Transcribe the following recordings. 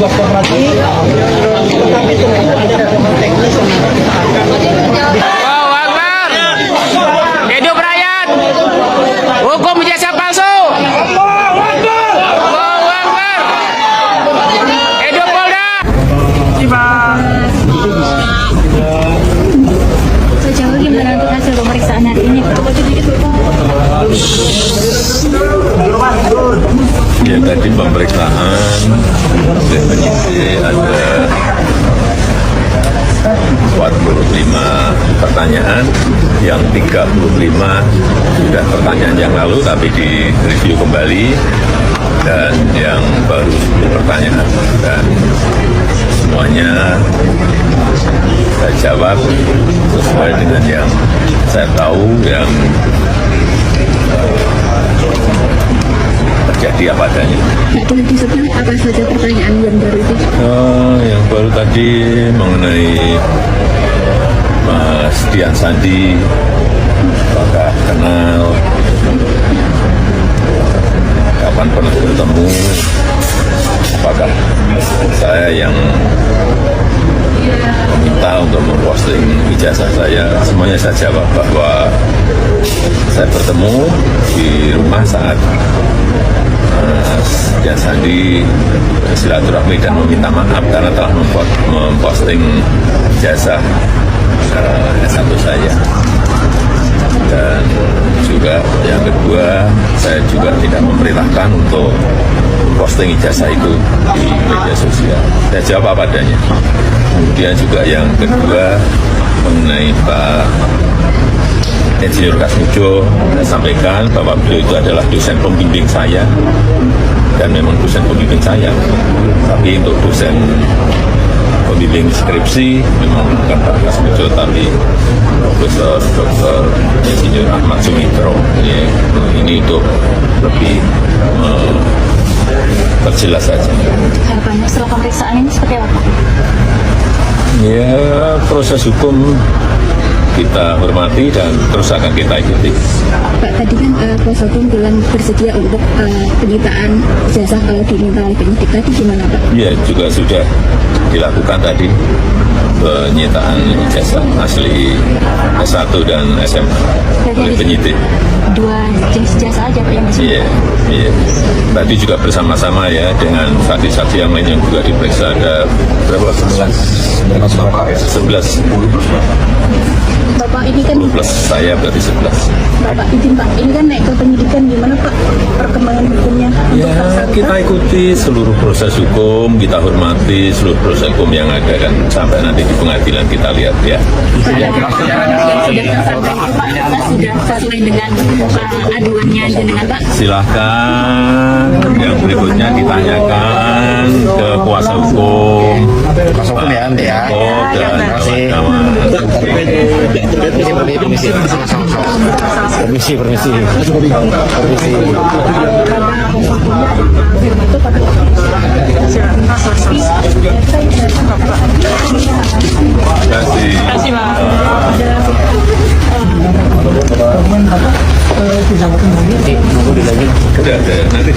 tugas koperasi, tetapi tentu ada hal teknis yang nanti kita akan Allahu Akbar. Hidup rakyat. Hukum ijazah palsu. Allahu Akbar. Hidup Polda. Sejauh gimana untuk hasil pemeriksaan hari ini, Pak? Ya, tadi pemeriksaan oleh penyidik ada 45 pertanyaan, yang 35 sudah pertanyaan yang lalu tapi di review kembali, dan yang baru 10 pertanyaan, dan semuanya saya jawab sesuai dengan yang saya tahu, yang terjadi apa adanya. Pak, boleh disebut apa saja pertanyaan yang baru itu? Yang baru tadi mengenai Mas Dian Sandi, apakah kenal, kapan pernah bertemu, apakah saya yang meminta untuk memposting ijazah saya. Semuanya saya jawab bahwa saya bertemu di rumah saat Mas Dian Sandi silaturahmi dan meminta maaf karena telah memposting ijazah S1 saya. Dan juga yang kedua, saya juga tidak memerintahkan untuk posting ijazah itu di media sosial. Saya jawab apa adanya. Kemudian juga yang kedua mengenai Pak Insinyur Kasmujo, saya sampaikan bahwa beliau itu adalah dosen pembimbing saya, dan memang dosen pembimbing saya. Tapi untuk dosen pembimbing skripsi memang bukan Pak Kasmujo, tapi Profesor Dr. Insinyur Ahmad Sumitro. Ini untuk lebih perjelas saja. Harapannya setelah pemeriksaan ini seperti apa, Pak? Ya, proses hukum kita hormati dan terus akan kita ikuti. Pak, tadi kan kuasa hukum bilang bersedia untuk penyitaan ijazah kalau diminta oleh penyidik. Tadi gimana, Pak? Ya, juga sudah dilakukan tadi penyitaan ijazah asli S1 dan SMA oleh penyidik. Dua jenis ijazah aja, Pak, yang disebut? Iya. Tadi juga bersama-sama ya dengan saksi-saksi yang lain yang juga diperiksa, ada berapa? 11. Bapak ini kan 10 plus saya berarti 11. Bapak izin, Pak, ini kan naik ke penyidikan, gimana, Pak, perkembangan hukumnya? Ya, kita ikuti seluruh proses hukum, kita hormati seluruh proses hukum yang ada, dan sampai nanti di pengadilan kita lihat ya. Sudah sesuai dengan aduannya dengan Pak? Silahkan yang berikutnya ditanyakan ke kuasa hukum. Kuasa hukum ya, nanti ya. Dan kawan-kawan. Permisi. Terima kasih. Sudah ada, nanti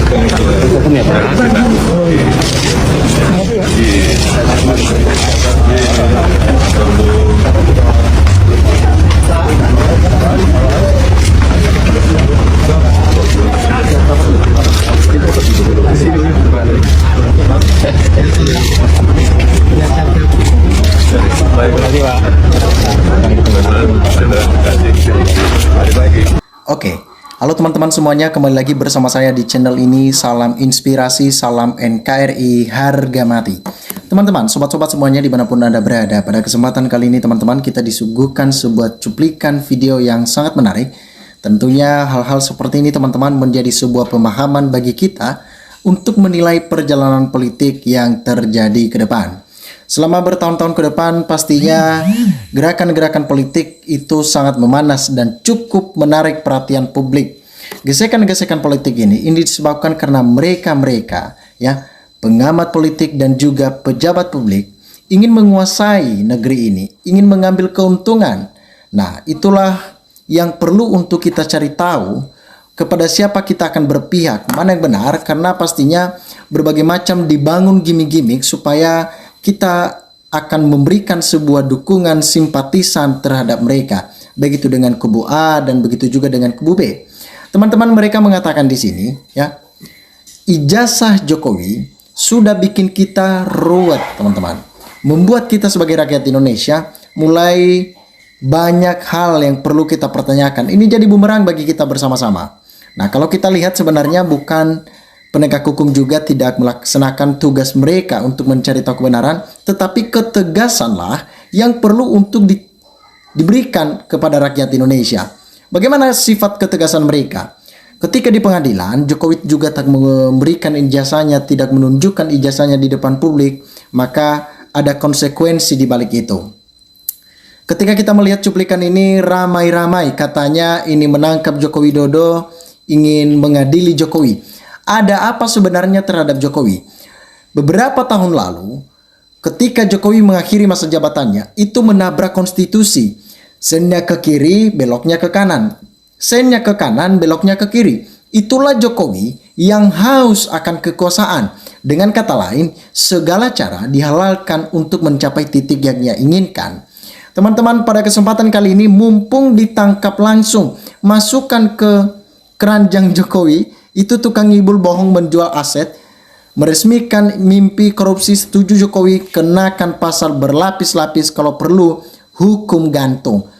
Oke, halo teman-teman semuanya, kembali lagi bersama saya di channel ini. Salam inspirasi, salam NKRI, harga mati. Teman-teman, sobat-sobat semuanya dimanapun Anda berada, pada kesempatan kali ini teman-teman kita disuguhkan sebuah cuplikan video yang sangat menarik. Tentunya hal-hal seperti ini teman-teman menjadi sebuah pemahaman bagi kita untuk menilai perjalanan politik yang terjadi ke depan. Selama bertahun-tahun ke depan pastinya gerakan-gerakan politik itu sangat memanas dan cukup menarik perhatian publik. Gesekan-gesekan politik ini disebabkan karena mereka ya, pengamat politik dan juga pejabat publik ingin menguasai negeri ini, ingin mengambil keuntungan. Nah, itulah yang perlu untuk kita cari tahu kepada siapa kita akan berpihak, mana yang benar, karena pastinya berbagai macam dibangun gimmick-gimmick supaya kita akan memberikan sebuah dukungan simpatisan terhadap mereka. Begitu dengan kubu A dan begitu juga dengan kubu B. Teman-teman, mereka mengatakan di sini, ya, ijazah Jokowi sudah bikin kita ruwet, teman-teman. Membuat kita sebagai rakyat Indonesia mulai banyak hal yang perlu kita pertanyakan. Ini jadi bumerang bagi kita bersama-sama. Nah, kalau kita lihat sebenarnya bukan penegak hukum juga tidak melaksanakan tugas mereka untuk mencari tahu kebenaran, tetapi ketegasanlah yang perlu untuk diberikan kepada rakyat Indonesia. Bagaimana sifat ketegasan mereka? Ketika di pengadilan, Jokowi juga tak memberikan ijazahnya, tidak menunjukkan ijazahnya di depan publik, maka ada konsekuensi di balik itu. Ketika kita melihat cuplikan ini, ramai-ramai katanya ini menangkap Joko Widodo, ingin mengadili Jokowi. Ada apa sebenarnya terhadap Jokowi? Beberapa tahun lalu, ketika Jokowi mengakhiri masa jabatannya, itu menabrak konstitusi. Sennya ke kiri, beloknya ke kanan. Sennya ke kanan, beloknya ke kiri. Itulah Jokowi yang haus akan kekuasaan. Dengan kata lain, segala cara dihalalkan untuk mencapai titik yang ia inginkan. Teman-teman, pada kesempatan kali ini, mumpung ditangkap langsung, masukkan ke keranjang Jokowi, itu tukang ngibul bohong menjual aset, meresmikan mimpi korupsi, setuju Jokowi, kenakan pasal berlapis-lapis, kalau perlu hukum gantung.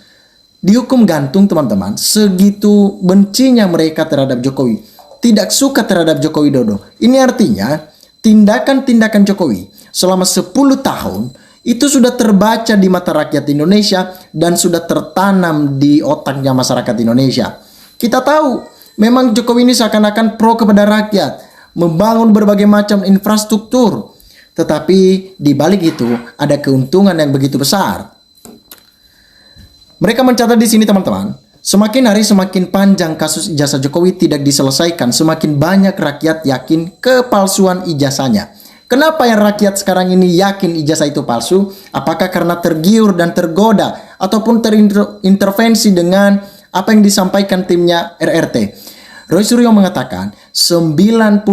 Dihukum gantung, teman-teman, segitu bencinya mereka terhadap Jokowi, tidak suka terhadap Joko Widodo. Ini artinya tindakan-tindakan Jokowi selama 10 tahun itu sudah terbaca di mata rakyat Indonesia dan sudah tertanam di otaknya masyarakat Indonesia. Kita tahu memang Jokowi ini seakan-akan pro kepada rakyat, membangun berbagai macam infrastruktur. Tetapi di balik itu ada keuntungan yang begitu besar. Mereka mencatat di sini, teman-teman, semakin hari semakin panjang kasus ijazah Jokowi tidak diselesaikan, semakin banyak rakyat yakin kepalsuan ijazahnya. Kenapa yang rakyat sekarang ini yakin ijazah itu palsu? Apakah karena tergiur dan tergoda ataupun terintervensi dengan apa yang disampaikan timnya RRT? Roy Suryo mengatakan 99,9%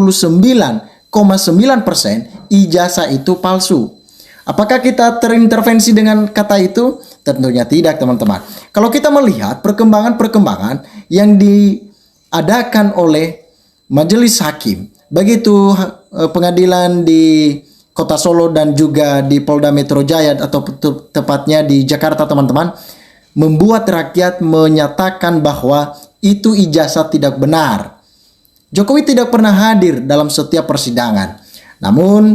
ijazah itu palsu. Apakah kita terintervensi dengan kata itu? Tentunya tidak, teman-teman. Kalau kita melihat perkembangan-perkembangan yang diadakan oleh Majelis Hakim, begitu pengadilan di Kota Solo dan juga di Polda Metro Jaya atau tepatnya di Jakarta, teman-teman, membuat rakyat menyatakan bahwa itu ijazah tidak benar. Jokowi tidak pernah hadir dalam setiap persidangan. Namun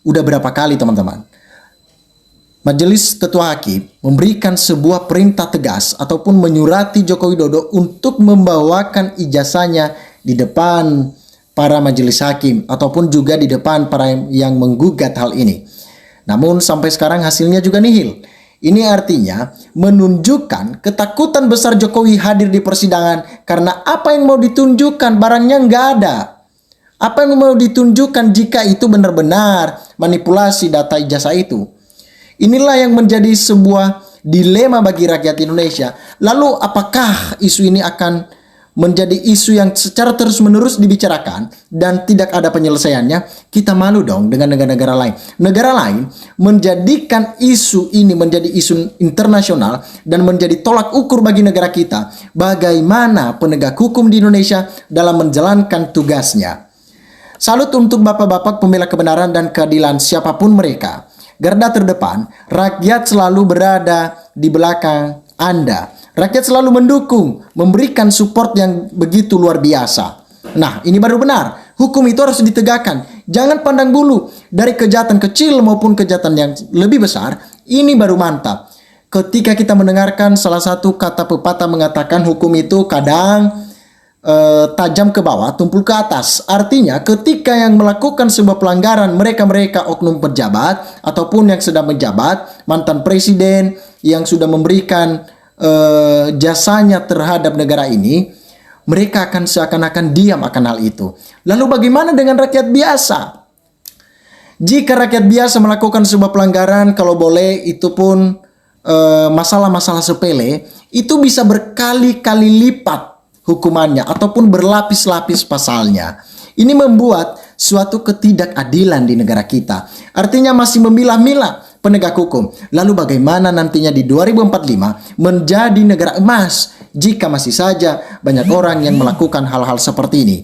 udah berapa kali, teman-teman, Majelis Ketua Hakim memberikan sebuah perintah tegas ataupun menyurati Joko Widodo untuk membawakan ijazahnya di depan para majelis hakim ataupun juga di depan para yang menggugat hal ini. Namun sampai sekarang hasilnya juga nihil. Ini artinya menunjukkan ketakutan besar Jokowi hadir di persidangan karena apa yang mau ditunjukkan barangnya nggak ada. Apa yang mau ditunjukkan jika itu benar-benar manipulasi data ijazah itu. Inilah yang menjadi sebuah dilema bagi rakyat Indonesia. Lalu apakah isu ini akan menjadi isu yang secara terus-menerus dibicarakan dan tidak ada penyelesaiannya? Kita malu dong dengan negara-negara lain. Negara lain menjadikan isu ini menjadi isu internasional dan menjadi tolak ukur bagi negara kita. Bagaimana penegak hukum di Indonesia dalam menjalankan tugasnya. Salut untuk bapak-bapak pembela kebenaran dan keadilan siapapun mereka. Garda terdepan, rakyat selalu berada di belakang Anda. Rakyat selalu mendukung, memberikan support yang begitu luar biasa. Nah, ini baru benar. Hukum itu harus ditegakkan. Jangan pandang bulu. Dari kejahatan kecil maupun kejahatan yang lebih besar, ini baru mantap. Ketika kita mendengarkan salah satu kata pepatah mengatakan hukum itu kadang tajam ke bawah, tumpul ke atas. Artinya ketika yang melakukan sebuah pelanggaran mereka-mereka oknum pejabat ataupun yang sedang menjabat, mantan presiden yang sudah memberikan jasanya terhadap negara ini, mereka akan seakan-akan diam akan hal itu. Lalu bagaimana dengan rakyat biasa? Jika rakyat biasa melakukan sebuah pelanggaran, kalau boleh itu pun masalah-masalah sepele, itu bisa berkali-kali lipat hukumannya ataupun berlapis-lapis pasalnya. Ini membuat suatu ketidakadilan di negara kita. Artinya masih memilah-milah penegak hukum. Lalu bagaimana nantinya di 2045 menjadi negara emas jika masih saja banyak orang yang melakukan hal-hal seperti ini?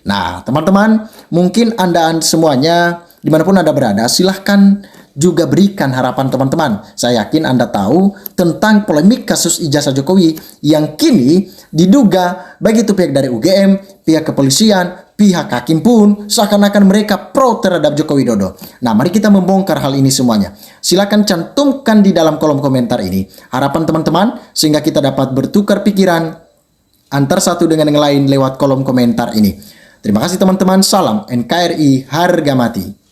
Nah, teman-teman, mungkin Anda semuanya dimanapun Anda berada, silahkan juga berikan harapan teman-teman. Saya yakin Anda tahu tentang polemik kasus ijazah Jokowi yang kini diduga baik itu pihak dari UGM, pihak kepolisian, pihak hakim pun seakan-akan mereka pro terhadap Joko Widodo. Nah, mari kita membongkar hal ini semuanya. Silakan cantumkan di dalam kolom komentar ini harapan teman-teman sehingga kita dapat bertukar pikiran antar satu dengan yang lain lewat kolom komentar ini. Terima kasih teman-teman. Salam NKRI harga mati.